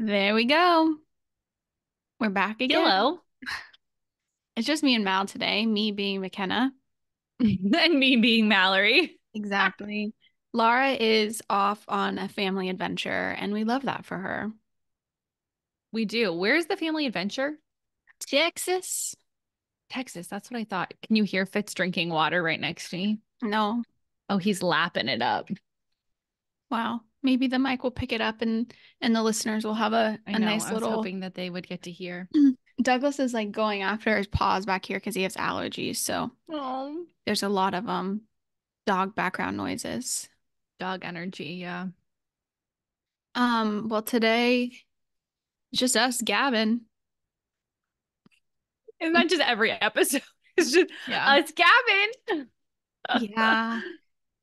There we go. We're back again. Hello. It's just me and Mal today, me being McKenna. And me being Mallory. Exactly. Laura is off on a family adventure, and we love that for her. We do. Where's the family adventure? Texas? Texas. That's what I thought. Can you hear Fitz drinking water right next to me? No. Oh, he's lapping it up. Wow. Maybe the mic will pick it up and the listeners will have a, I a know. nice I was little hoping that they would get to hear. Douglas is like going after his paws back here because he has allergies, so Oh, there's a lot of dog background noises. dog energy. Yeah. Well today it's just us gabbing. Isn't that just every episode? It's just Yeah. us, Gavin, Yeah.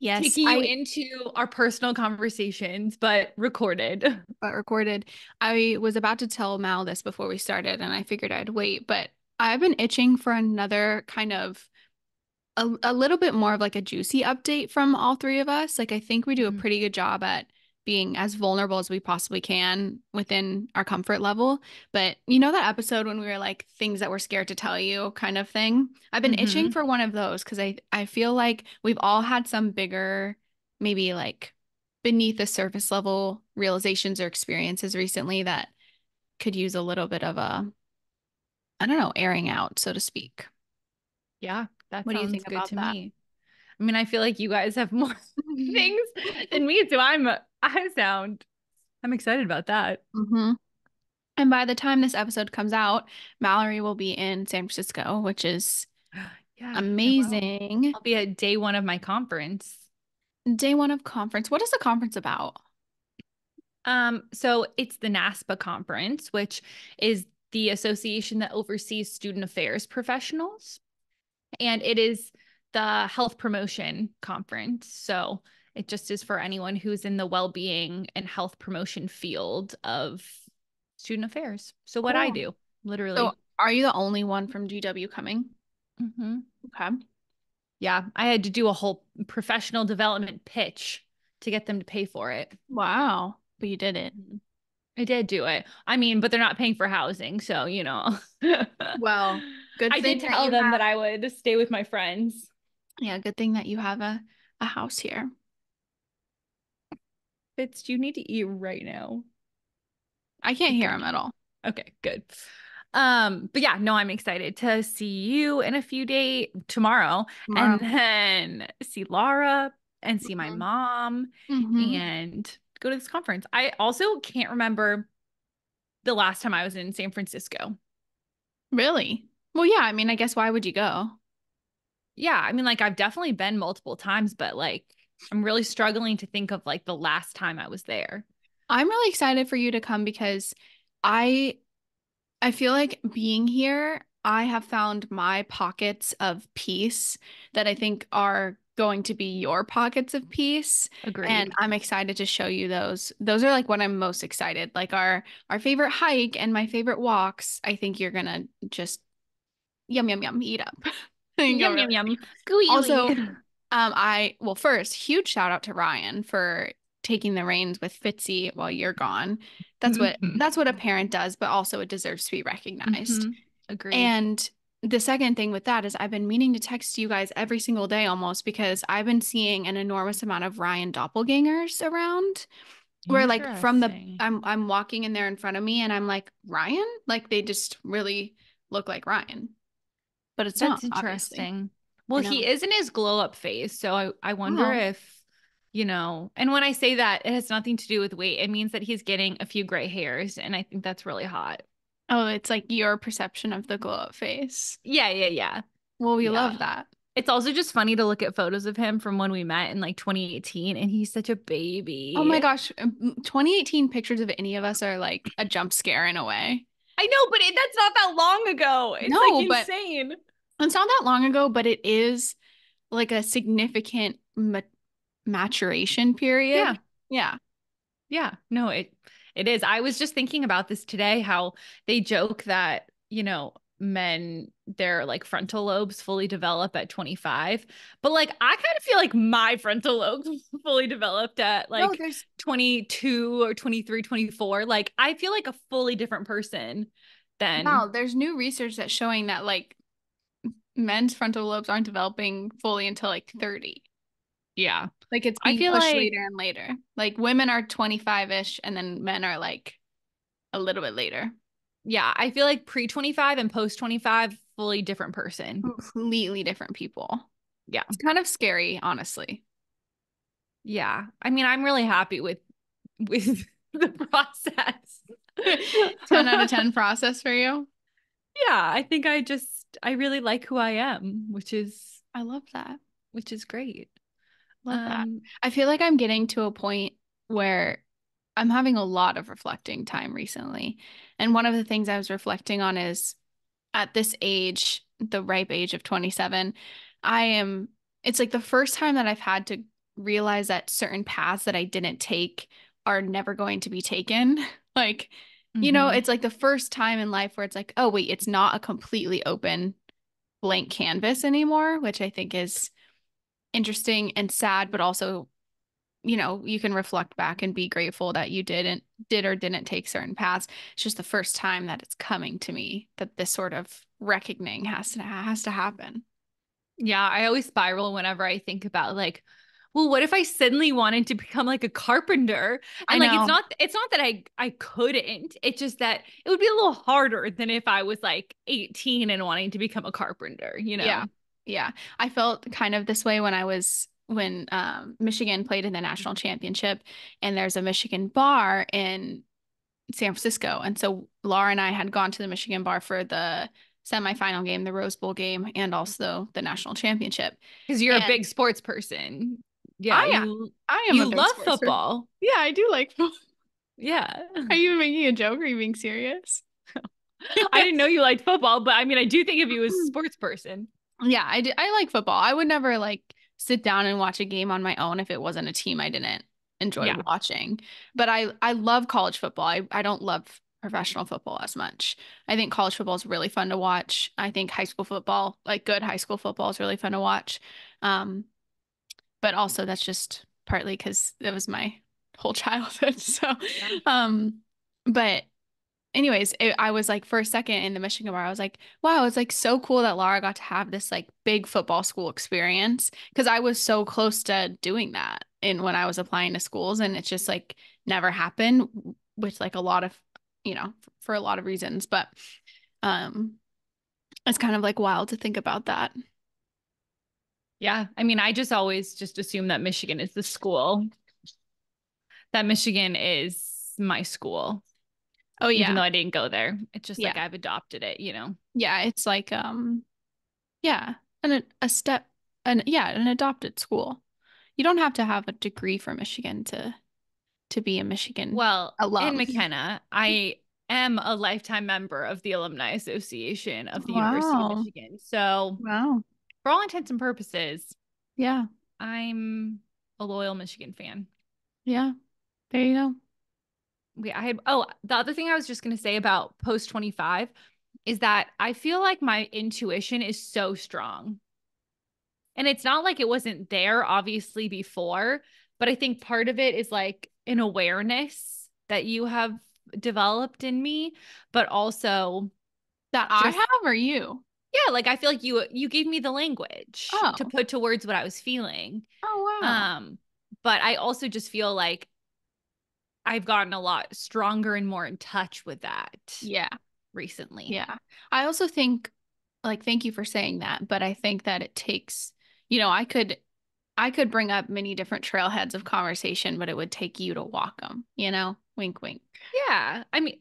Yes, taking you I into our personal conversations, but recorded. but recorded. I was about to tell Mal this before we started, and I figured I'd wait, but I've been itching for another kind of a little bit more of like a juicy update from all three of us. Like, I think we do a Mhm. pretty good job at being as vulnerable as we possibly can within our comfort level. But you know that episode when we were like things that we're scared to tell you kind of thing? I've been itching Mhm. for one of those because I feel like we've all had some bigger, maybe like beneath the surface level realizations or experiences recently that could use a little bit of a, I don't know, airing out, so to speak. Yeah, that What do you sounds think good about to that? me. I mean, I feel like you guys have more things than me, so I'm excited about that. hmm And by the time this episode comes out, Mallory will be in San Francisco, which is Yeah, I will. amazing. I'll be at day one of my conference. Day one of conference. What is the conference about? So it's the NASPA conference, which is the association that oversees student affairs professionals, and it is the health promotion conference. So it just is for anyone who's in the well-being and health promotion field of student affairs. So what I Cool. do, So, literally. are you the only one from GW coming? Hmm. Okay. Yeah, I had to do a whole professional development pitch to get them to pay for it. Wow. But you did it. Mhm. I did do it. I mean, but they're not paying for housing, so Well, good I did thing that tell you them that have, I would stay with my friends. yeah, good thing that you have a house here. Fitz, do you need to eat right now? I can't hear Okay. him at all Okay, good. But yeah, no, I'm excited to see you in a few days tomorrow and tomorrow. then see Laura and see my hmm mom hmm and go to this conference. I also can't remember the last time I was in San Francisco. Really? Well, yeah, I mean, I guess why would you go? Yeah, I mean, like I've definitely been multiple times, but like I'm really struggling to think of like the last time I was there. I'm really excited for you to come because I I feel like being here, I have found my pockets of peace that I think are going to be your pockets of peace. And Agreed. I'm excited to show you those. Those are like what I'm most excited. Like our favorite hike and my favorite walks. I think you're gonna just yum yum yum eat up. I think you'll Yum really yum yum. like. Gooey Also, gooey. well, first, huge shout out to Ryan for taking the reins with Fitzy while you're gone. That's what a parent does, but also it deserves to be recognized. Hmm. Agreed. And the second thing with that is I've been meaning to text you guys every single day almost because I've been seeing an enormous amount of Ryan doppelgangers around where like from the Interesting. I'm walking in there in front of me and I'm like, Ryan? Like they just really look like Ryan, but it's not, That's obviously. interesting. I Well, he know. is in his glow up phase, so I wonder Oh. if, and when I say that, it has nothing to do with weight. It means that he's getting a few gray hairs, and I think that's really hot. Oh, it's like your perception of the glow up face. Yeah, yeah, yeah. Well, we Yeah. love that. It's also just funny to look at photos of him from when we met in like 2018, and he's such a Oh my baby. gosh, 2018 pictures of any of us are like a jump scare in a way. I know, but that's not that long ago. It's like No, but insane. it's not that long ago, but it is like a significant maturation period. Yeah. Yeah. Yeah, no, it is. I was just thinking about this today, how they joke that, men, their like frontal lobes fully develop at 25. But like I kind of feel like my frontal lobes fully developed at No, like there's 22 or 23, 24. Like I feel like a fully different person than. no, there's new research that's showing that like men's frontal lobes aren't developing fully until like 30. Yeah. Like it's I being feel pushed like, later and later. Like women are 25-ish and then men are like a little bit later. yeah, I feel like pre 25 and post 25, fully different person. Completely different people. Yeah. It's kind of scary, honestly. Yeah. I mean, I'm really happy with the process. 10 out of 10 process for you. Yeah, I think I really like who I am, I love that. which is great. Love that. Um, I feel like I'm getting to a point where I'm having a lot of reflecting time recently. And one of the things I was reflecting on is at this age, the ripe age of 27, I am, it's like the first time that I've had to realize that certain paths that I didn't take are never going to be taken. Like, mhm. it's like the first time in life where it's like, oh, wait, it's not a completely open blank canvas anymore, which I think is interesting and sad, but also, you can reflect back and be grateful that you did or didn't take certain paths. It's just the first time that it's coming to me that this sort of reckoning has to happen. Yeah, I always spiral whenever I think about like, well, what if I suddenly wanted to become like a carpenter? I And like know. it's not that I couldn't. It's just that it would be a little harder than if I was like 18 and wanting to become a carpenter, you Yeah. know? Yeah. I felt kind of this way when Michigan played in the national championship, and there's a Michigan bar in San Francisco. And so Laura and I had gone to the Michigan bar for the semifinal game, the Rose Bowl game, and also the national championship. Because you're a And big sports person. Yeah, I I am a you big love sports fan. football. Yeah, I do like football. Yeah. Are you making a joke or are you being serious? I didn't know you liked football, but I mean, I do think of you as a sports person. Yeah, I do. I like football. I would never like sit down and watch a game on my own if it wasn't a team I didn't enjoy Yeah. watching. But I love college football. I don't love professional football as much. I think college football is really fun to watch. I think high school football, like good high school football, is really fun to watch. Um, but also that's just partly because it was my whole childhood. So, Yeah. um, but anyways, I was like for a second in the Michigan bar, I was like, wow, it's like so cool that Laura got to have this like big football school experience because I was so close to doing that in when I was applying to schools, and it's just like never happened with like a lot of, for a lot of reasons. But um it's kind of like wild to think about that. Yeah. I mean, I just always just assume that Michigan is the school, that Michigan is my school, Oh even yeah. though I didn't go there. It's just Yeah. like I've adopted it, you know? Yeah, it's like yeah, a step an adopted school. You don't have to have a degree from Michigan to be a Michigan Well, in alum. McKenna, I am a lifetime member of the Alumni Association of the University of Wow. Michigan. So, Wow. for all intents and purposes, Yeah. I'm a loyal Michigan fan. Yeah. There you go. The other thing I was just going to say about post 25 is that I feel like my intuition is so strong. And it's not like it wasn't there, obviously, before, but I think part of it is like an awareness that you have developed in me, but also That I just, have or you? yeah, like I feel like you gave me the language to Oh. put to words what I was feeling. Oh wow. Um, but I also just feel like I've gotten a lot stronger and more in touch with that Yeah. recently. Yeah. I also think like thank you for saying that, but I think that it takes, I could bring up many different trailheads of conversation, but it would take you to walk them, you know? Wink wink. Yeah. I mean,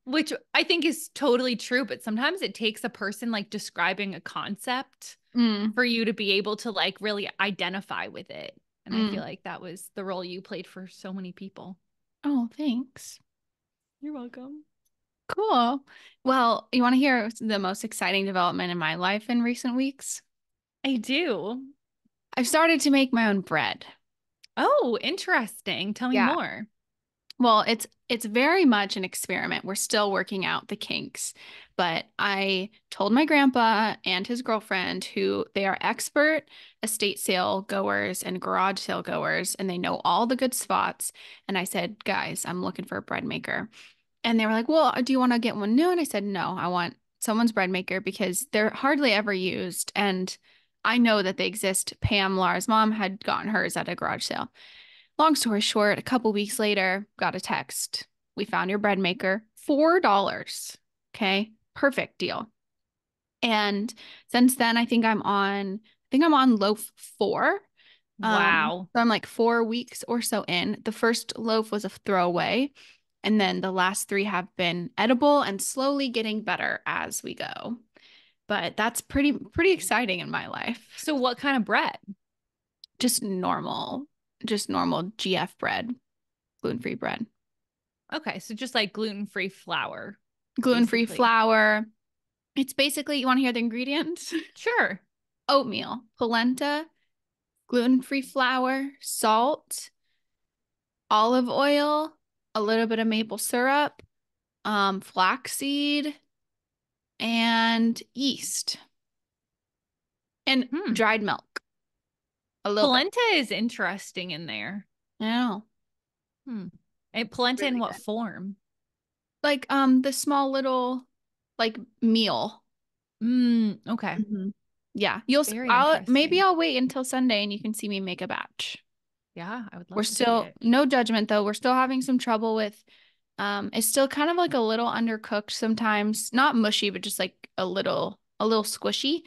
which I think is totally true, but sometimes it takes a person like describing a concept Mm. for you to be able to like really identify with it. And I feel Mm. like that was the role you played for so many people. Oh, thanks. You're welcome. Cool. Well, you want to hear the most exciting development in my life in recent weeks? I do. I've started to make my own bread. Oh, interesting. Tell me Yeah. more. Well, it's very much an experiment. We're still working out the kinks. But I told my grandpa and his girlfriend, who they are expert estate sale goers and garage sale goers, and they know all the good spots. And I said, guys, I'm looking for a bread maker. And they were like, well, do you want to get one new? And I said, no, I want someone's bread maker because they're hardly ever used. And I know that they exist. Pam, Laura's mom, had gotten hers at a garage sale. Long story short, a couple weeks later, got a text. We found your bread maker, $4. Okay, perfect deal. And since then, I think I'm on loaf four. Wow. So I'm like 4 weeks or so in. The first loaf was a throwaway, and then the last three have been edible and slowly getting better as we go. But that's pretty exciting in my life. So what kind of bread? Just normal, just normal GF bread, gluten-free bread. Okay, so just like gluten-free flour, Gluten-free basically. flour. It's basically, you want to hear the ingredients? Sure. Oatmeal, polenta, gluten-free flour, salt, olive oil, a little bit of maple syrup, flaxseed, and yeast, and Hmm. dried milk, a little bit. Polenta is interesting in there. I know, Hmm. And polenta in really what good. form? Like the small little like meal. Okay. Mhm. Yeah, you'll. Very I'll maybe interesting. I'll wait until Sunday and you can see me make a batch. Yeah, I would We're love to see still it. no judgment though. We're still having some trouble with it's still kind of like a little undercooked sometimes. Not mushy, but just like a little squishy.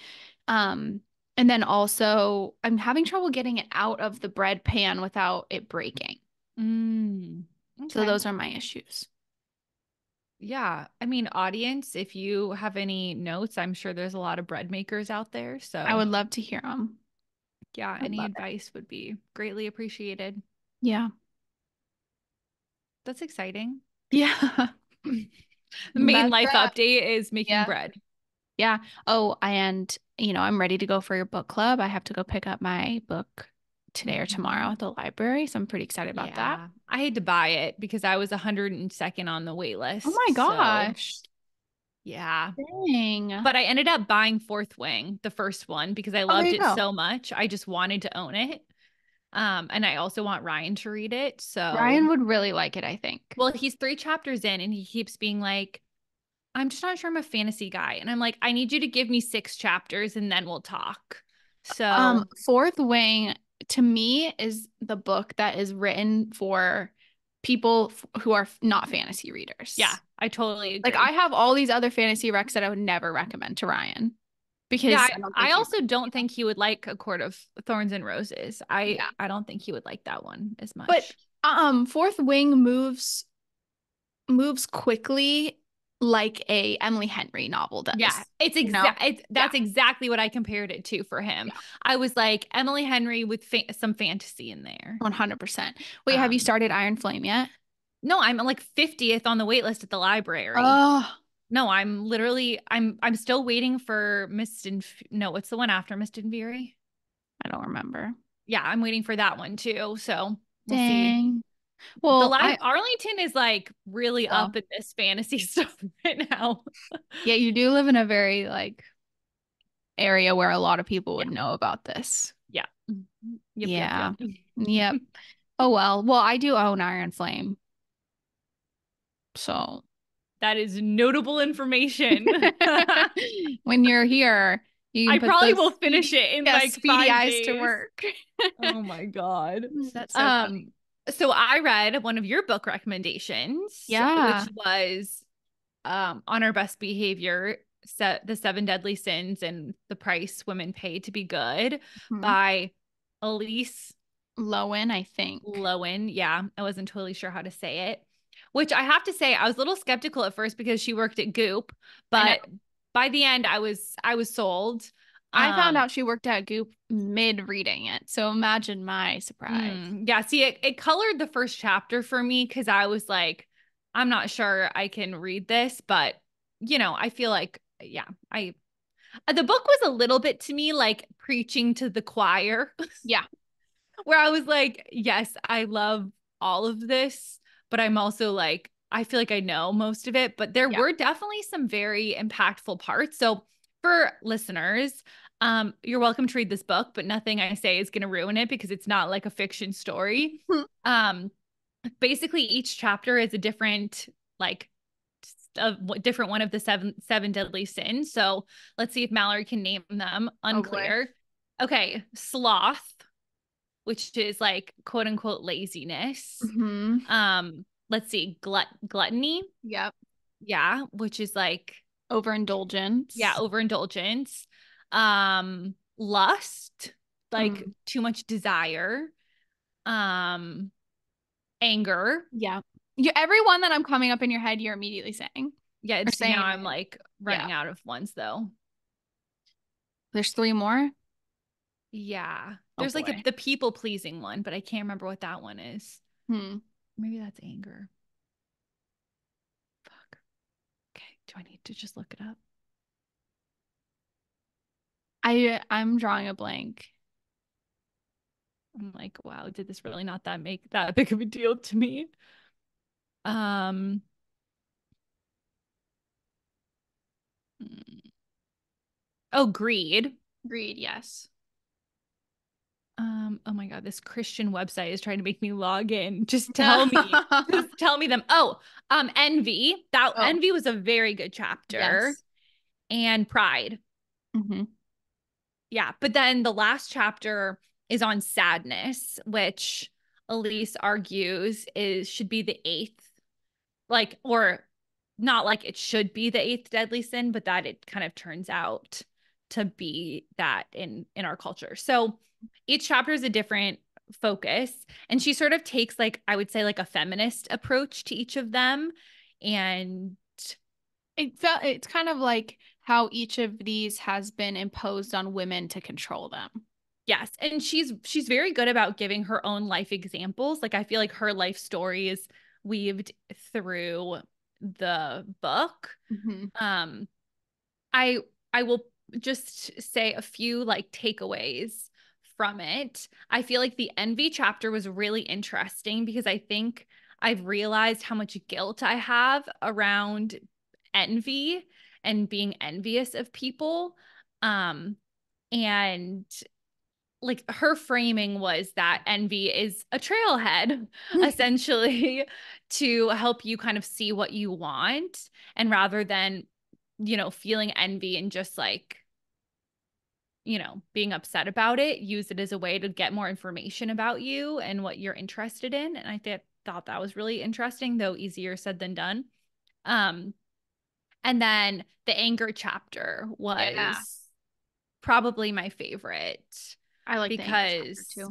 Um and then also I'm having trouble getting it out of the bread pan without it breaking. Mm, So okay. those are my issues. Yeah. I mean, audience, if you have any notes, I'm sure there's a lot of bread makers out there. I So, would love to hear them. yeah, I'd any love it. advice would be greatly appreciated. Yeah. That's exciting. Yeah. The main That's life it. update is making Yeah. bread. Yeah. Oh, and I'm ready to go for your book club. I have to go pick up my book today or tomorrow Mhm. at the library, so I'm pretty excited about that. Yeah. I had to buy it because I was 102nd on the wait Oh list. my So, gosh. yeah. Dang. But I ended up buying Fourth Wing, the first one, because I Oh, there loved you it go. so much. I just wanted to own it. And I also want Ryan to read it. So, Ryan would really like it, I think. well, he's 3 chapters in and he keeps being like, I'm just not sure I'm a fantasy guy. And I'm like, I need you to give me 6 chapters and then we'll talk. So, Fourth Wing to me is the book that is written for people who are not fantasy yeah, readers. I totally Like I agree. have all these other fantasy recs that I would never recommend to Ryan Yeah, because I don't I think he also would. don't think he would like A Court of Thorns and Roses. I Yeah. I don't think he would like that one as But much. Fourth Wing moves quickly like a Emily Henry novel Yeah, does. it's You know? Yeah. that's exactly what I compared it to for him. Yeah. I was like Emily Henry with some fantasy in there. 100%. Wait, have you Um, started Iron Flame yet? no, I'm like 50th on the wait list at the library. Oh, No, I'm literally I'm still waiting for Mist and no, what's the one after Mist and Fury? I don't remember. Yeah, I'm waiting for that one too. So we'll see. Dang. The Well, live Arlington is like really so up in this fantasy stuff right now. yeah, you do live in a very like area where a lot of people Yeah. would know about this. Yeah. Yep, yep, Yeah. yep. Yep. Oh well. Well, I do own Iron Flame. So That is notable information. when you're here, you I can put probably those will finish speedy, it in yeah, like speedy five eyes to days. work. Oh my God. That's so funny. Um, so I read one of your book recommendations, Yeah. which was On Our Best Behavior, set The Seven Deadly Sins and the Price Women Pay to Be Good Hmm. by Elise Lowen, I think. Lowen. Yeah, I wasn't totally sure how to say it. Which I have to say, I was a little skeptical at first because she worked at Goop, I know. but by the end, I was sold. I found Um, out she worked at Goop mid reading it. So imagine my surprise. yeah, see, it colored the first chapter for me because I was like, I'm not sure I can read this, but I feel like, yeah, I the book was a little bit to me like preaching to the choir, Yeah. where I was like, yes, I love all of this, but I'm also like, I feel like I know most of it, but there Yeah. were definitely some very impactful parts. So for listeners, you're welcome to read this book, but nothing I say is going to ruin it because it's not like a fiction story. Um, Basically each chapter is a different like a different one of the seven deadly sins. So let's see if Mallory can name them. Oh boy. Unclear. Okay, sloth, which is like quote unquote laziness. Hmm. Let's see, gluttony. Yep. Yeah, which is like yeah, Overindulgence. overindulgence. Lust, like Mm. too much desire. Um, Anger. Yeah. Every one that I'm coming up in your head, you're immediately saying Yeah, or it's now saying I'm it. like Yeah. running out of ones though. There's three more. Yeah. Oh There's like boy. the people pleasing one, but I can't remember what that one is. Hmm. Maybe that's anger. Fuck. Okay. Do I need to just look it up? I'm drawing a blank. I'm like, wow, did this really not that make that big of a deal to me? Um, mm, oh, greed. Greed, yes. Oh my God, this Christian website is trying to make me log in. Just tell me. Just tell me them. Oh, envy. That Oh, envy was a very good chapter. yes. And pride. Hmm. Yeah. But then the last chapter is on sadness, which Elise argues is should be the eighth, like, or not like it should be the eighth deadly sin, but that it kind of turns out to be that in our culture. So each chapter is a different focus. And she sort of takes like, I would say like a feminist approach to each of them. And It's kind of like how each of these has been imposed on women to control them. yes, and she's very good about giving her own life examples. Like I feel like her life story is weaved through the book. Hmm. Um I I will just say a few like takeaways from it. I feel like the envy chapter was really interesting because I think I've realized how much guilt I have around envy and being envious of people. Um and like her framing was that envy is a trailhead essentially to help you kind of see what you want, and rather than feeling envy and just like being upset about it, use it as a way to get more information about you and what you're interested in. And thought that was really interesting, though easier said than done. um and then the anger chapter Yeah. was probably my favorite I like the anger chapter because too.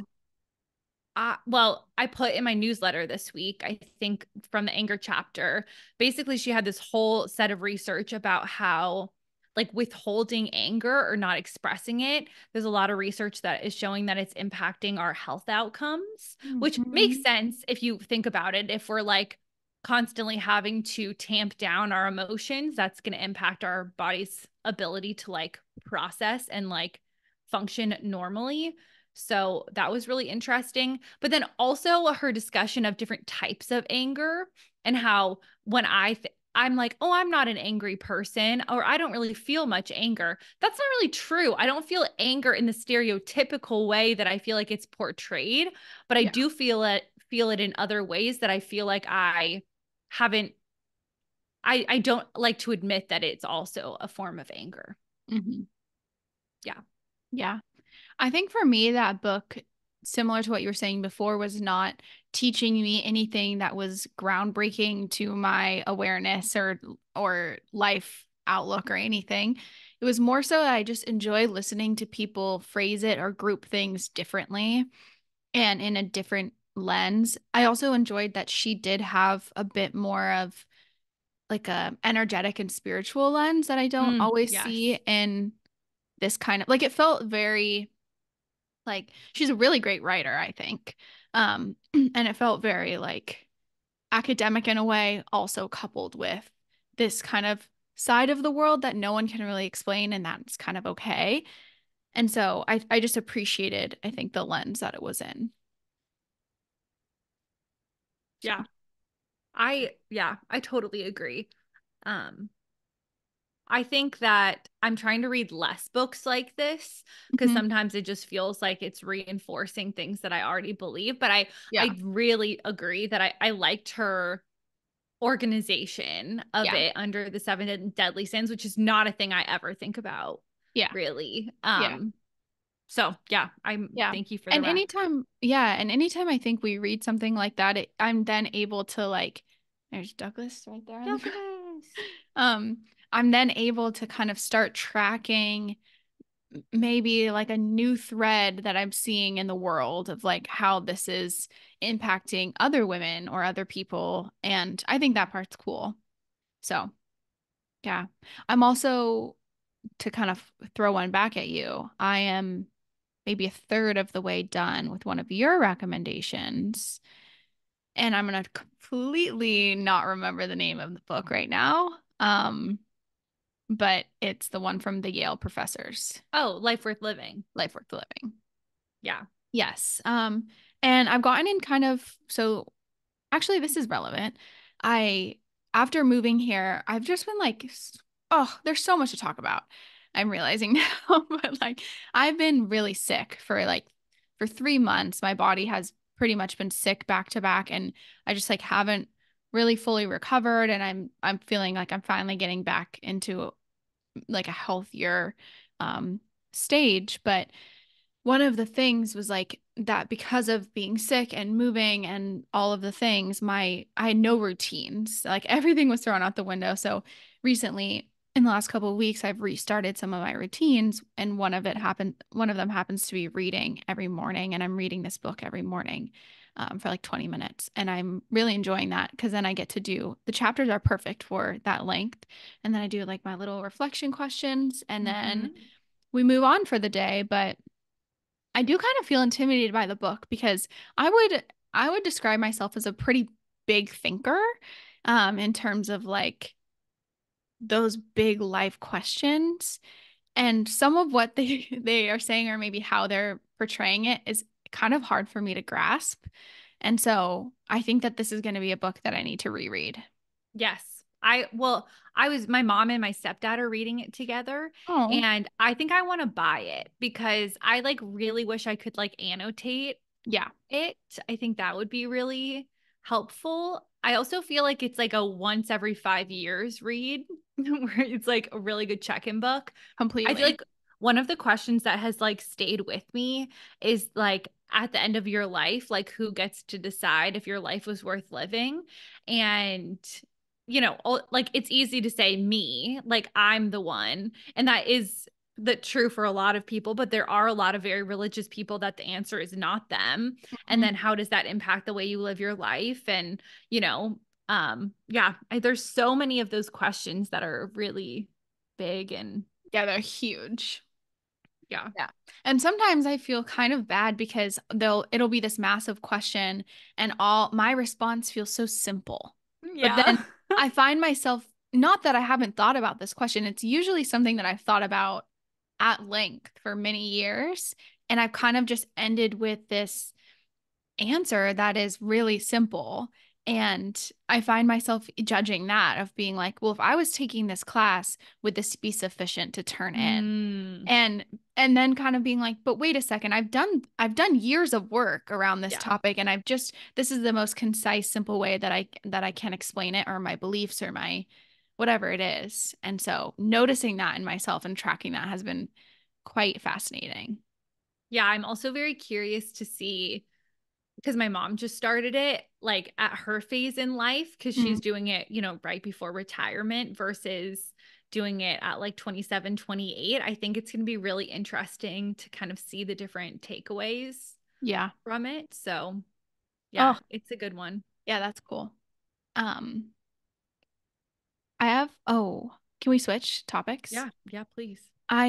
well, I put in my newsletter this week, I think from the anger chapter, basically she had this whole set of research about how like withholding anger or not expressing it, there's a lot of research that is showing that it's impacting our health outcomes, which makes Hmm. sense if you think about it. If we're like constantly having to tamp down our emotions, that's going to impact our body's ability to like process and like function normally. So that was really interesting. But then also her discussion of different types of anger and how when I'm like, oh, I'm not an angry person, or I don't really feel much anger. That's not really true. I don't feel anger in the stereotypical way that I feel like it's portrayed, but I Yeah. do feel it in other ways that I feel like I haven't I don't like to admit that it's also a form of anger. Hmm. Yeah. Yeah. I think for me, that book, similar to what you were saying before, was not teaching me anything that was groundbreaking to my awareness or life outlook or anything. It was more so that I just enjoy listening to people phrase it or group things differently and in a different lens. I also enjoyed that she did have a bit more of like a energetic and spiritual lens that I don't always see Yes. in this kind of like it felt very like she's a really great writer, I think. And it felt very like academic in a way, also coupled with this kind of side of the world that no one can really explain, and that's kind of okay. And so I just appreciated, I think, the lens that it was in. So Yeah. I totally agree. Um, I think that I'm trying to read less books like this because Mhm. sometimes it just feels like it's reinforcing things that I already believe. But Yeah. I really agree that I liked her organization of Yeah. it under the seven deadly sins, which is not a thing I ever think about Yeah. really. Yeah. So yeah, I'm Yeah. thank you for the rec. And anytime I think we read something like that, I'm then able to like, there's Douglas right there on the front. Douglas. Um, I'm then able to kind of start tracking maybe like a new thread that I'm seeing in the world of like how this is impacting other women or other people. And I think that part's cool. So, yeah. I'm also, to kind of throw one back at you, I am maybe a third of the way done with one of your recommendations. And I'm going to completely not remember the name of the book right now. But it's the one from the Yale professors, Oh, life worth living. Life Worth Living. Yeah. Yes. And I've gotten in kind of, so actually this is relevant. I After moving here, I've just been like, oh, there's so much to talk about. I'm realizing now, but like I've been really sick for 3 months. My body has pretty much been sick back to back, and I just like haven't really fully recovered, and I'm feeling like I'm finally getting back into like a healthier um stage. But one of the things was like that because of being sick and moving and all of the things, I had no routines. Like everything was thrown out the window. So recently, in the last couple of weeks, I've restarted some of my routines, and one of them happens to be reading every morning, and I'm reading this book every morning. For like 20 minutes. And I'm really enjoying that because then I get to do the chapters are perfect for that length. And then I do like my little reflection questions, and then Mm-hmm. we move on for the day. But I do kind of feel intimidated by the book because I would describe myself as a pretty big thinker in terms of like those big life questions. And some of what they they are saying or maybe how they're portraying it is kind of hard for me to grasp. And so I think that this is going to be a book that I need to reread. Yes. I was my mom and my stepdad are reading it together Oh, and I think I want to buy it because I like really wish I could like annotate yeah. it. I think that would be really helpful. I also feel like it's like a once every 5 years read where it's like a really good check-in book. I feel Completely. like one of the questions that has like stayed with me is like at the end of your life, like who gets to decide if your life was worth living? And like it's easy to say me, like I'm the one, and that is the true for a lot of people, but there are a lot of very religious people that the answer is not them. And Mhm. then how does that impact the way you live your life? And you know, yeah, there's so many of those questions that are really big and Yeah, they're huge. yeah. Yeah. And sometimes I feel kind of bad because it'll be this massive question and all my response feels so simple. But Yeah. then I find myself, not that I haven't thought about this question, it's usually something that I've thought about at length for many years. And I've kind of just ended with this answer that is really simple. And I find myself judging that of being like, well, if I was taking this class, would this be sufficient to turn in? Mm, and and then kind of being like, but wait a second, I've done years of work around this yeah. topic, and this is the most concise simple way that I can explain it, or my beliefs, or my whatever it is. And so noticing that in myself and tracking that has been quite fascinating. Yeah, I'm also very curious to see because my mom just started it like at her phase in life because Mm, she's doing it, right before retirement versus doing it at like 27, 28. I think it's going to be really interesting to kind of see the different takeaways yeah. from it. So, yeah, Oh, it's a good one. yeah, that's cool. um can we switch topics? Yeah, yeah, please. I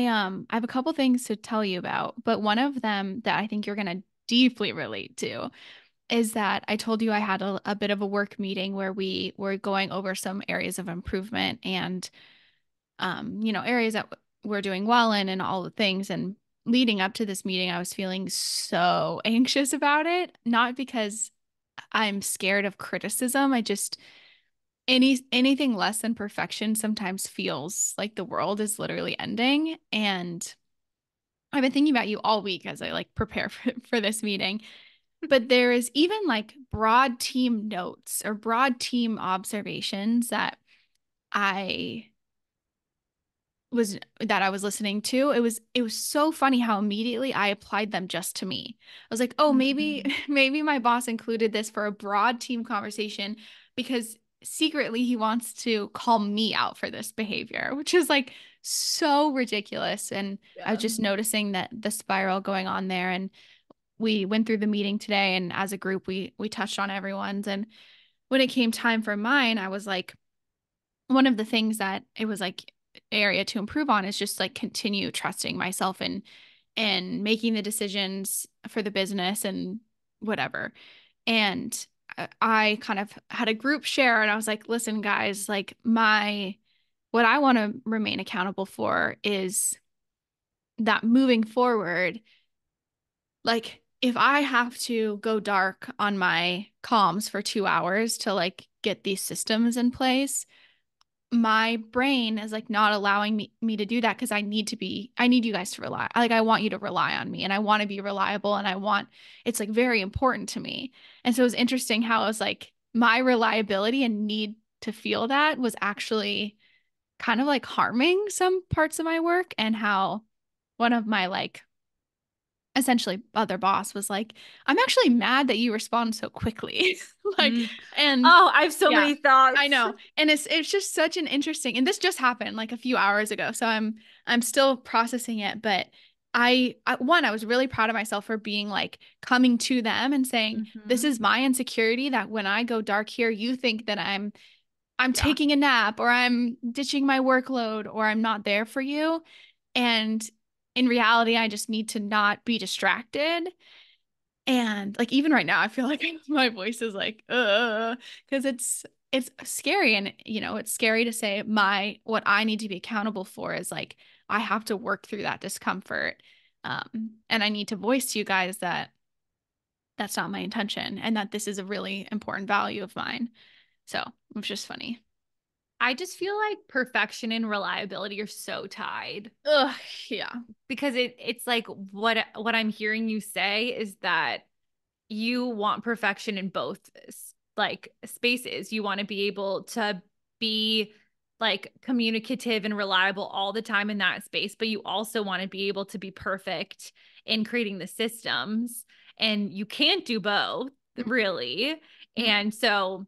have a couple things to tell you about, but one of them that I think you're going to deeply relate to is that I told you I had a bit of a work meeting where we were going over some areas of improvement and, areas that we're doing well in and all the things. And leading up to this meeting, I was feeling so anxious about it, not because I'm scared of criticism. I just anything less than perfection sometimes feels like the world is literally ending. And I've been thinking about you all week as I like prepare for this meeting. But there is even like broad team notes or broad team observations I that I was listening to. It was so funny how immediately I applied them just to me. I was like, "Oh, maybe Mhm. maybe my boss included this for a broad team conversation because secretly he wants to call me out for this behavior," which is like so ridiculous. And I was Yeah. just noticing that the spiral going on there, and we went through the meeting today, and as a group we touched on everyone's. And when it came time for mine, I was like, one of the things that it was like area to improve on is just like continue trusting myself and making the decisions for the business and whatever. And I kind of had a group share and I was like, listen, guys, like my what I want to remain accountable for is that moving forward, like if I have to go dark on my comms for 2 hours to like get these systems in place, my brain is like not allowing me to do that because I need you guys to rely. Like I want you to rely on me and I want to be reliable and I want it's like very important to me. And so it was interesting how it was like my reliability and need to feel that was actually kind of like harming some parts of my work, and how one of my like essentially other boss was like, I'm actually mad that you respond so quickly. Like, Mm. and Oh, I have so yeah, many I thoughts. know. And it's just such an interesting, and this just happened like a few hours ago. So I'm still processing it, but I was really proud of myself for being like coming to them and saying, this Hmm. is my insecurity that when I go dark here, you think that I'm Yeah. taking a nap or I'm ditching my workload or I'm not there for you. And in reality, I just need to not be distracted. And like even right now, I feel like my voice is like, because it's scary. And it's scary to say what I need to be accountable for is like I have to work through that discomfort. And I need to voice to you guys that that's not my intention and that this is a really important value of mine. So it was just funny. I just feel like perfection and reliability are so tied Ugh, yeah. because it's like what I'm hearing you say is that you want perfection in both like spaces. You want to be able to be like communicative and reliable all the time in that space, but you also want to be able to be perfect in creating the systems. And you can't do both, really. Mm-hmm. And so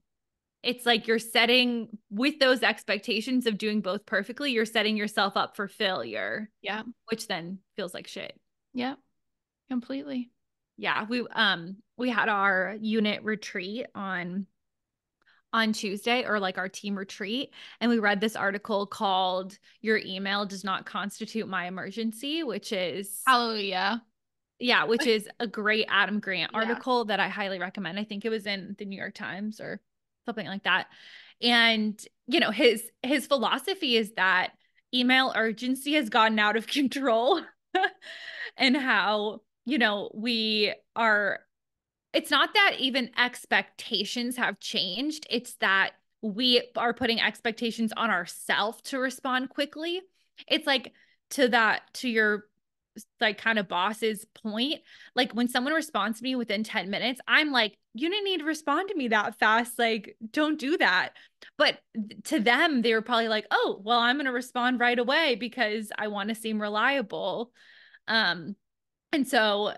it's like you're setting with those expectations of doing both perfectly, you're setting yourself up for failure, Yeah. which then feels like shit. Yeah. Completely. Yeah, we had our unit retreat on Tuesday, or like our team retreat, and we read this article called Your Email Does Not Constitute My Emergency, which is Hallelujah. yeah, which is a great Adam Grant Yeah. article that I highly recommend. I think it was in the New York Times or something like that. And his philosophy is that email urgency has gotten out of control and how, we are it's not that even expectations have changed. It's that we are putting expectations on ourselves to respond quickly. It's like to your like kind of boss's point. Like when someone responds to me within 10 minutes, I'm like, you didn't need to respond to me that fast. Like, don't do that. But to them, they were probably like, oh, well, I'm going to respond right away because I want to seem reliable. Um, and so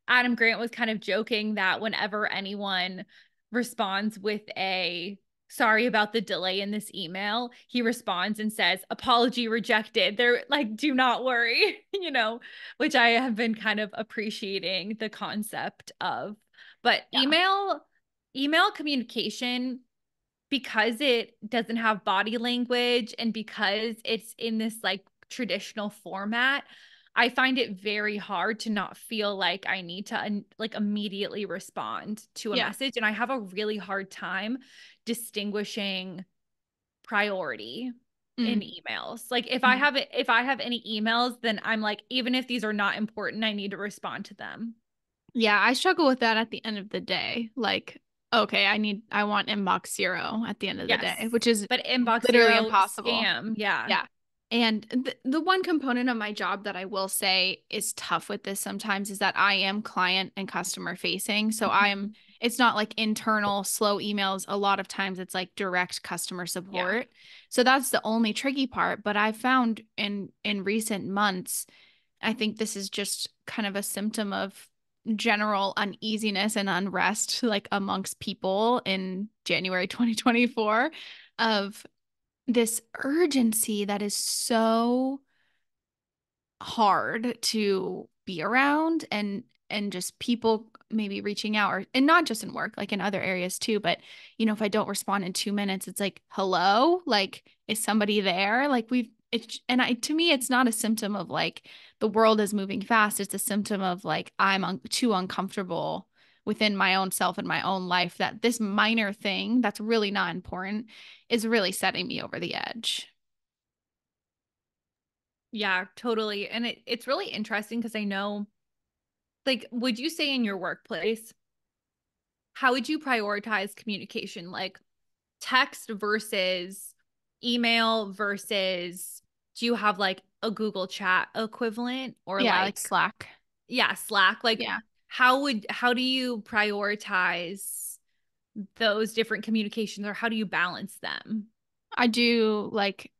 Adam Grant was kind of joking that whenever anyone responds with a sorry about the delay in this email, he responds and says, apology rejected. They're like, do not worry, which I have been kind of appreciating the concept of. But Yeah. email communication, because it doesn't have body language and because it's in this like traditional format, I find it very hard to not feel like I need to like immediately respond to a Yeah. message. And I have a really hard time distinguishing priority in Mm. emails. Like Mhm. if I have any emails, then I'm like, even if these are not important, I need to respond to them. Yeah, I struggle with that at the end of the day. Like, Okay, I want inbox zero at the end of the day, Yes. which is But inbox literally zero impossible. scam. Yeah. Yeah. And the one component of my job that I will say is tough with this sometimes is that I am client and customer facing. So Mhm. it's not like internal slow emails. A lot of times it's like direct customer Yeah. support. So that's the only tricky part. But I found in recent months, I think this is just kind of a symptom of general uneasiness and unrest like amongst people in January 2024 of this urgency that is so hard to be around and just people maybe reaching out or and not just in work like in other areas too but if I don't respond in 2 minutes it's like hello like is somebody there like we've it's and I to me it's not a symptom of like the world is moving fast it's a symptom of like too uncomfortable within my own self and my own life that this minor thing that's really not important is really setting me over the edge. Yeah, totally. And it's really interesting because I know, like, would you say in your workplace, how would you prioritize communication? Like text versus email versus do you have like a Google Chat equivalent or Yeah, like like, Slack. yeah, Slack? Like, Yeah. how do you prioritize those different communications or how do you balance them? I do like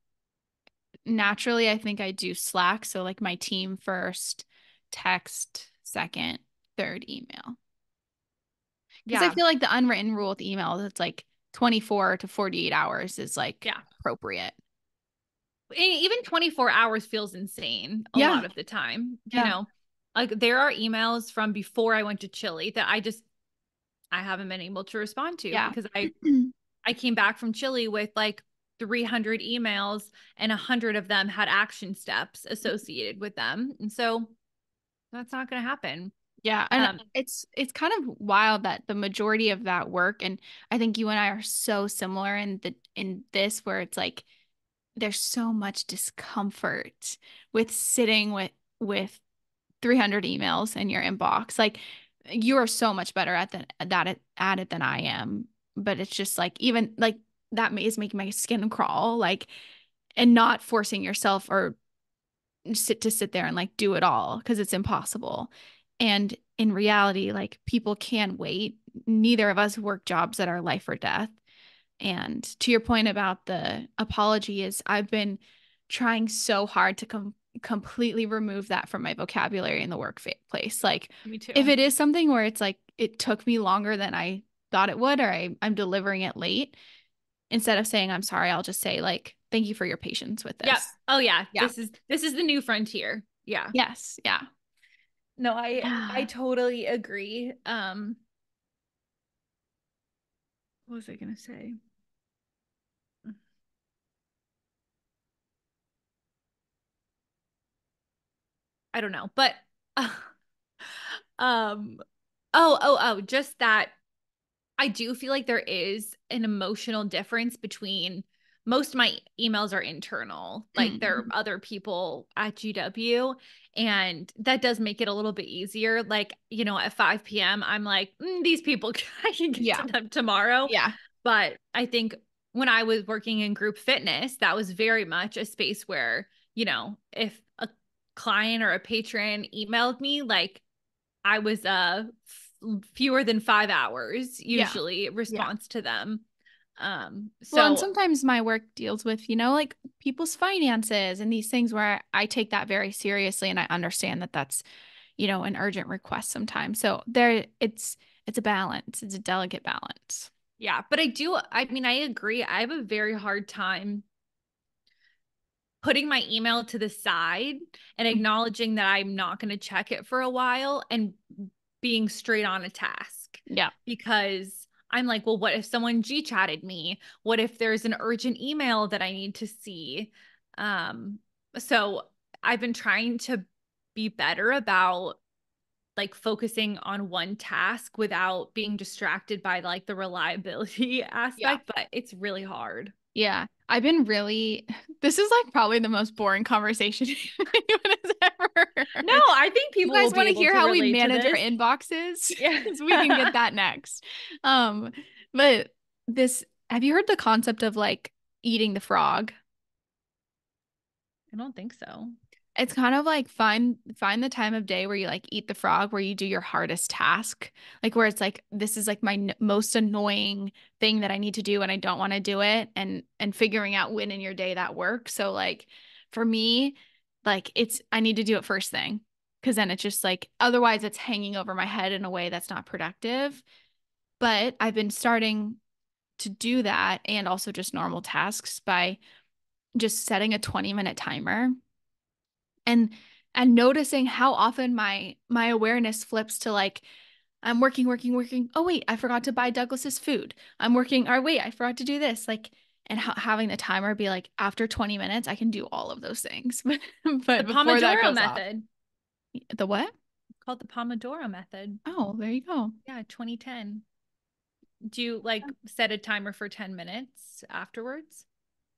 naturally, I think I do Slack. So, like my team first, text second, third email. Because I Yeah. feel like the unwritten rule with emails, it's like 24 to 48 hours is like Yeah. appropriate. Even 24 hours feels insane a Yeah. lot of the time, Yeah. like there are emails from before I went to Chile that I haven't been able to respond to Yeah. because I came back from Chile with like 300 emails and 100 of them had action steps associated with them. And so that's not going to happen. Yeah, and Um, it's kind of wild that the majority of that work, and I think you and I are so similar in this, where it's like there's so much discomfort with sitting with 300 emails in your inbox. Like you are so much better at it than I am. But it's just like even like is making my skin crawl. Like and not forcing yourself or sit there and like do it all because it's impossible. And in reality, like people can wait. Neither of us work jobs that are life or death. And to your point about the apology is I've been trying so hard to completely remove that from my vocabulary in the workplace. Like Me if too. it is something where it's like it took me longer than I thought it would or I'm delivering it late, instead of saying I'm sorry, I'll just say like thank you for your patience with Yep. this. Oh yeah, Yeah. this is the new frontier. Yeah. Yes. Yeah. No, I Yeah. totally agree. What was I going to say? I don't know, but um just that I do feel like there is an emotional difference between most of my emails are internal, like there are Mhm. other people at GW, and that does make it a little bit easier. Like, at 5 p.m., I'm like, these people, I can get to Yeah. them tomorrow. Yeah. But I think when I was working in group fitness, that was very much a space where, if a client or a patron emailed me, like I was fewer than 5 hours Yeah. usually Yeah. response to them. Well, and So sometimes my work deals with, like people's finances and these things where I take that very seriously and I understand that that's, an urgent request sometimes. So there it's a balance. It's a delicate balance. yeah, but I mean, I agree. I have a very hard time putting my email to the side and acknowledging that I'm not going to check it for a while and being straight on a task Yeah. because I'm like, well, what if someone G chatted me? What if there's an urgent email that I need to see? Um, so I've been trying to be better about like focusing on one task without being distracted by like the reliability Yeah. aspect, but it's really hard. Yeah. I've been really this is like probably the most boring conversation anyone has ever No, I think You people will guys be want to able hear to how we relate to manage our this. inboxes? Yeah. Because we can get I that next. Um, but this, have you heard the concept of like eating the frog? don't think so. It's kind of like find the time of day where you like eat the frog, where you do your hardest task, like where it's like this is like my most annoying thing that I need to do and I don't want to do it, and figuring out when in your day that works. So like for me, like it's I need to do it first thing because then it's just like otherwise it's hanging over my head in a way that's not productive. But I've been starting to do that and also just normal tasks by just setting a 20-minute timer and noticing how often my awareness flips to like I'm working. Oh wait, I forgot to buy Douglas's food. I'm working. Or wait, I forgot to do this. Like, and having the timer be like after 20 minutes, I can do all of those things. The But before that Pomodoro goes off, method. the what? It's called the Pomodoro method. Oh, there you go. Yeah, 2010. Do you like set a timer for 10 minutes afterwards?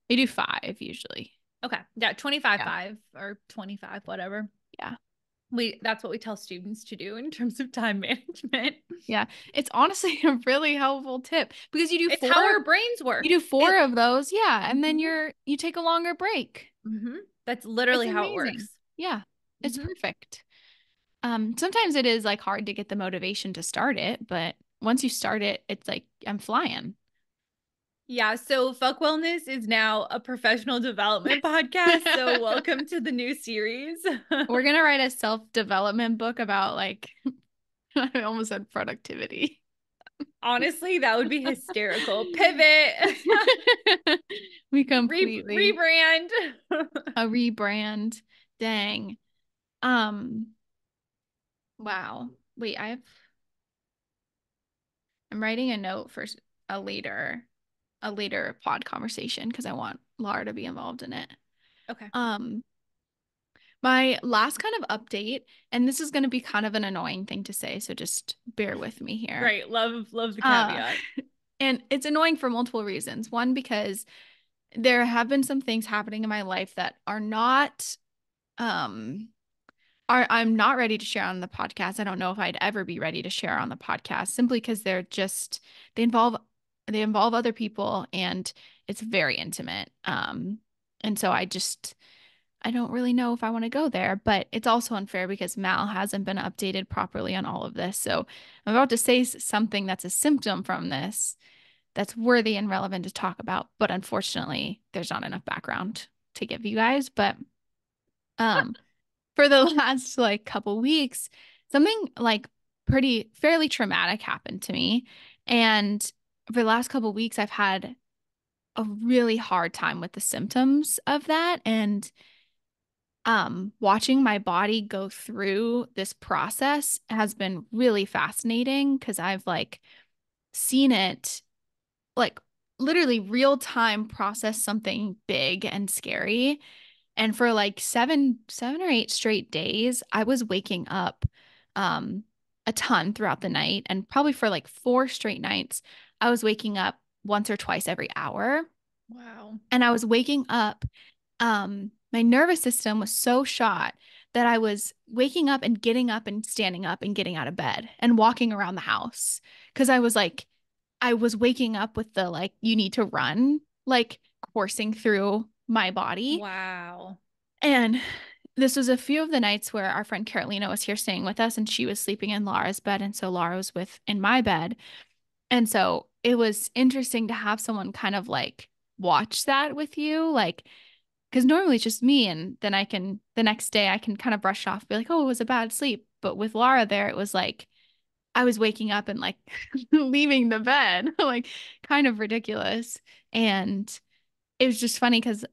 I do 5 usually. Okay. Yeah, 25 Yeah, 5 or 25 whatever. yeah, We That's what we tell students to do in terms of time management. yeah. It's honestly a really helpful tip because It's how our brains you work. do four It of those, yeah, and then Mhm. you take a longer break. That's It's literally how it amazing. works. Yeah, it's hmm perfect. Sometimes it is like hard to get the motivation to start it, but once you start it, it's like I'm flying. Yeah, so Fuck Wellness is now a professional development podcast. So welcome to the new series. We're gonna write a self-development book about like I almost said productivity. Honestly, that would be hysterical. Pivot, We completely rebrand. a rebrand. Dang. Um, wow. Wait, I'm writing a note for a later a later pod conversation because I want Laura to be involved in it. Okay. Um, my last kind of update, and this is going to be kind of an annoying thing to say, so just bear with me here. Great. Love the Uh, caveat. and it's annoying for multiple reasons. One, because there have been some things happening in my life that are not um I'm not ready to share on the podcast. I don't know if I'd ever be ready to share on the podcast simply because they involve they involve other people and it's very intimate. And so I don't really know if I want to go there, but it's also unfair because Mal hasn't been updated properly on all of this. So I'm about to say something that's a symptom from this that's worthy and relevant to talk about, but unfortunately, there's not enough background to give you guys. But um for the last like couple weeks, something like pretty fairly traumatic happened to me. And for the last couple weeks, I've had a really hard time with the symptoms of that. And watching my body go through this process has been really fascinating because I've like seen it like literally real time process something big and scary. And for like 7 or 8 straight days, I was waking up um a ton throughout the night. And probably for like 4 straight nights, I was waking up once or twice every hour. Wow. And I was waking up. My nervous system was so shot that I was waking up and getting up and standing up and getting out of bed and walking around the house. Cause I was like, I was waking up with the like, you need to run, like coursing through my body. Wow. And this was a few of the nights where our friend Carolina was here staying with us and she was sleeping in Laura's bed. And so Laura was with in my bed. And so it was interesting to have someone kind of like watch that with you. Like, because normally it's just me. And then the next day, I can kind of brush it off, be like, oh, it was a bad sleep. But with Laura there, it was like, I was waking up and like leaving the bed, like kind of ridiculous. And it was just funny because,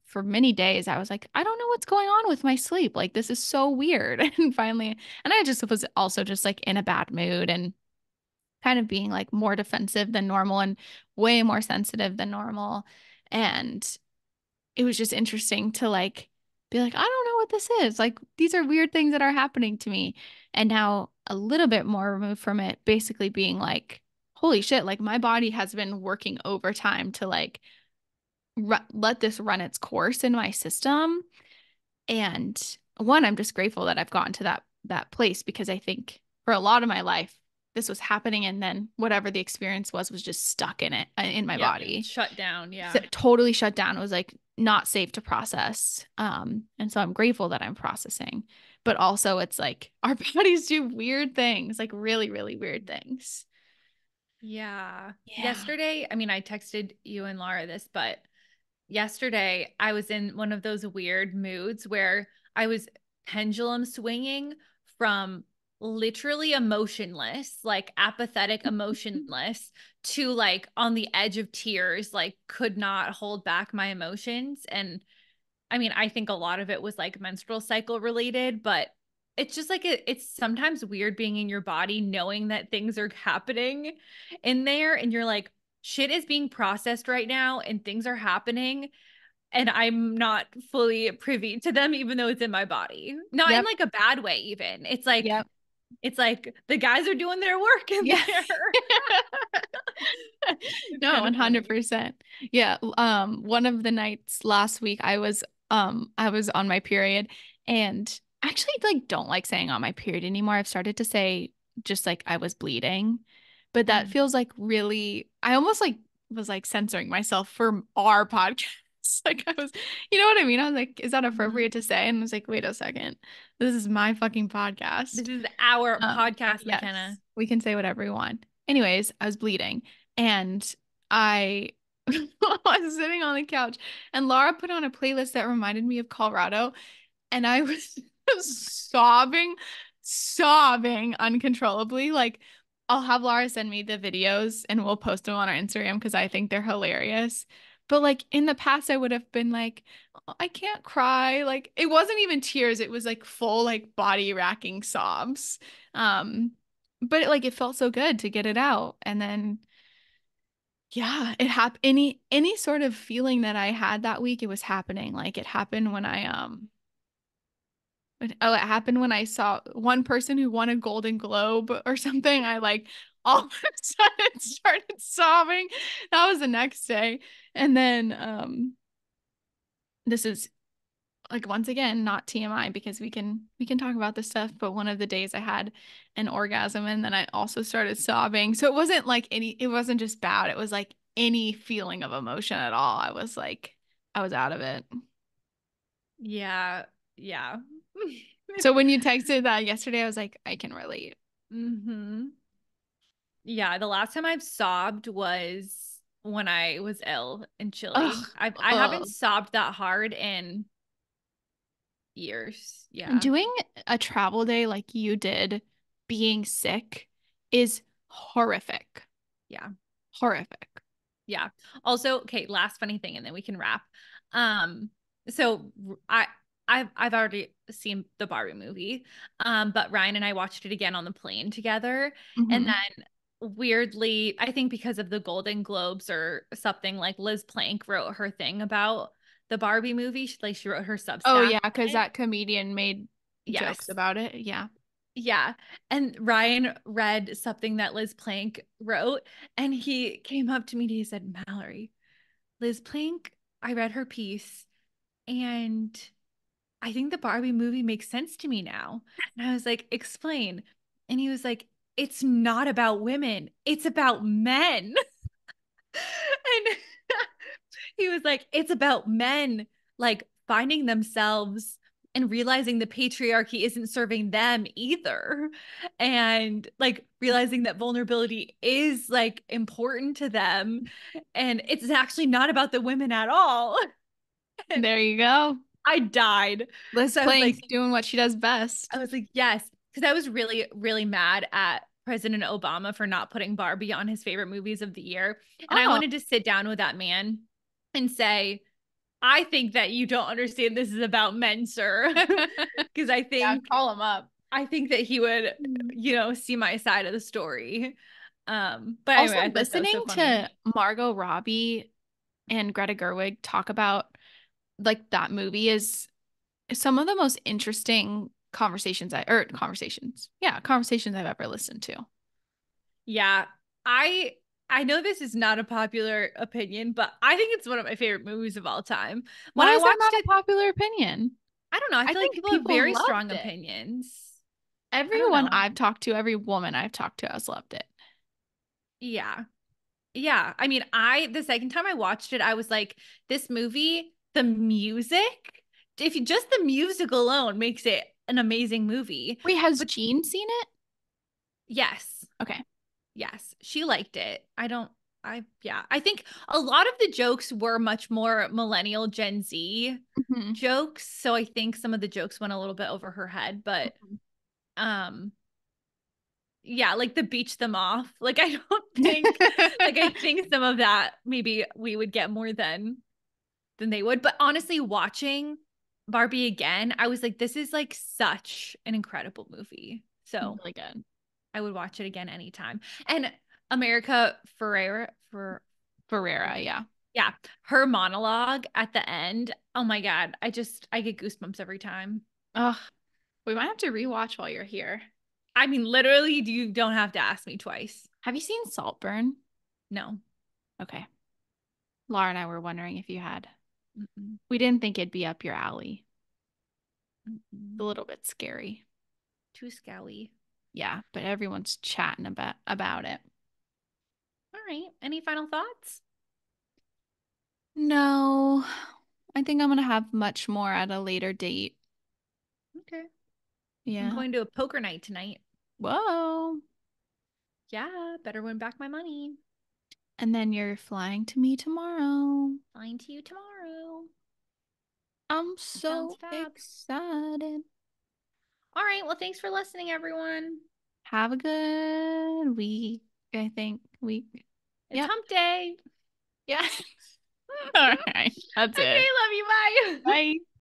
for many days I was like, I don't know what's going on with my sleep. Like this is so weird. And finally, and I just was also just like in a bad mood and kind of being like more defensive than normal and way more sensitive than normal. And it was just interesting to like be like, I don't know what this is. Like these are weird things that are happening to me. And now a little bit more removed from it, basically being like, holy shit, like my body has been working overtime to like let this run its course in my system. And one, I'm just grateful that I've gotten to that place because I think for a lot of my life, this was happening, and then whatever the experience was just stuck in it in my Yep. body. Shut down. So Yeah. totally shut down. It was like not safe to process. And so I'm grateful that I'm processing. But also it's like our bodies do weird things, like really, really weird things. Yeah. Yeah. Yesterday, I mean, I texted you and Laura this, but yesterday I was in one of those weird moods where I was pendulum swinging from literally emotionless, like apathetic, emotionless, to like on the edge of tears, like could not hold back my emotions. And I mean, I think a lot of it was like menstrual cycle related, but it's just like it's sometimes weird being in your body knowing that things are happening in there and you're like, shit is being processed right now and things are happening and I'm not fully privy to them, even though it's in my body. Not in Yep. like a bad way, even. Yep. It's like the guys are doing their work in Yeah. there. It's No, kind of funny. 100%. Yeah. One of the nights last week I was on my period, and I actually like don't like saying on my period anymore. I've started to say just like I was bleeding. But that Mm. feels like really I almost like was like censoring myself for our podcast. Like I was, you know what I mean? I was like, is that Mhm. appropriate to say? And I was like, wait a second. This is my fucking podcast. This is our podcast, Yes, McKenna. we can say whatever we want. Anyways, I was bleeding and I was sitting on the couch and Laura put on a playlist that reminded me of Colorado and I was sobbing, sobbing uncontrollably. Like, I'll have Laura send me the videos and we'll post them on our Instagram because I think they're hilarious. But like in the past, I would have been like, "Oh, I can't cry." Like it wasn't even tears, it was like full like body racking sobs. Um, but like it felt so good to get it out. And then yeah, it happened any sort of feeling that I had that week, it was happening. Like it happened when oh, it happened when I saw one person who won a Golden Globe or something. I like all of a sudden started sobbing. That was the next day. And then this is like once again not TMI because we can talk about this stuff, but one of the days I had an orgasm and then I also started sobbing. So it wasn't like it wasn't just bad. It was like any feeling of emotion at all. I was like I was out of it. Yeah. Yeah. So when you texted that yesterday, I was like, I can relate. hmm Yeah, the last time I've sobbed was when I was ill in Chile. Ugh. I haven't Ugh. sobbed that hard in years. And Yeah. doing a travel day like you did, being sick, is horrific. Yeah. Horrific. Yeah. Also, okay, last funny thing and then we can wrap. Um so I I've already seen the Barbie movie. But Ryan and I watched it again on the plane together and Hmm. then weirdly, I think because of the Golden Globes or something like Liz Plank wrote her thing about the Barbie movie. She wrote her Oh Substack yeah, on because it. that comedian made jokes Yes. about it. Yeah. Yeah. And Ryan read something that Liz Plank wrote and he came up to me and he said, Mallory, Liz Plank, I read her piece and I think the Barbie movie makes sense to me now. And I was like, explain. And he was like, it's not about women, it's about men. And he was like, it's about men like finding themselves and realizing the patriarchy isn't serving them either. And like realizing that vulnerability is like important to them. And it's actually not about the women at all. And There you go. I died. Liz So Plank's doing what she does I best. was like, yes. Because I was really, really mad at President Obama for not putting Barbie on his favorite movies of the year. And I Oh. wanted to sit down with that man and say, I think that you don't understand this is about men, sir. Because Yeah, call him up. I think that he would, Mm. see my side of the story. But anyway, Also, I thought that was listening so funny. to Margot Robbie and Greta Gerwig talk about like that movie is some of the most interesting conversations I've ever listened to. Yeah, I I know this is not a popular opinion, but I think it's one of my favorite movies of all time. When Why I is that watched not a it popular opinion? I don't know. I I feel like think people have people very loved strong it. opinions. I don't Everyone know. I've talked to, every woman I've talked to has loved it. Yeah. Yeah. I mean, the second time I watched it, I was like, this movie, the music, if you just the music alone makes it an amazing movie. Wait, has But Jean seen it? yes, Okay. yes, she liked it. Yeah, I think a lot of the jokes were much more millennial Gen Z Mhm. jokes. So I think some of the jokes went a little bit over her head, but Mhm. um, yeah, like the beach them off. Like I don't think, like I think some of that maybe we would get more than they would. But honestly, watching Barbie again, I was like, this is like such an incredible movie. So Really good. I would watch it again anytime. And America Ferrera for Ferrera, yeah. yeah, her monologue at the end. Oh my God. I get goosebumps every time. Ugh, we might have to rewatch while you're here. I mean, literally, you don't have to ask me twice. Have you seen Saltburn? No. Okay. Laura and I were wondering if you had. Mm-mm, We didn't think it'd be up your alley. It's mm-mm. a little bit scary. Too scowy. Yeah, but everyone's chatting about it. All right. Any final thoughts? No, I think I'm gonna have much more at a later date. Okay. I'm Yeah. going to a poker night tonight. Whoa. Yeah, better win back my money. And then you're flying to me tomorrow. Flying to you tomorrow. I'm Sounds so fab. excited. All right. Well, thanks for listening, everyone. Have a good week, I think. Week. It's Yep. hump day. Yeah. All right. That's Okay, it. love you. Bye. Bye.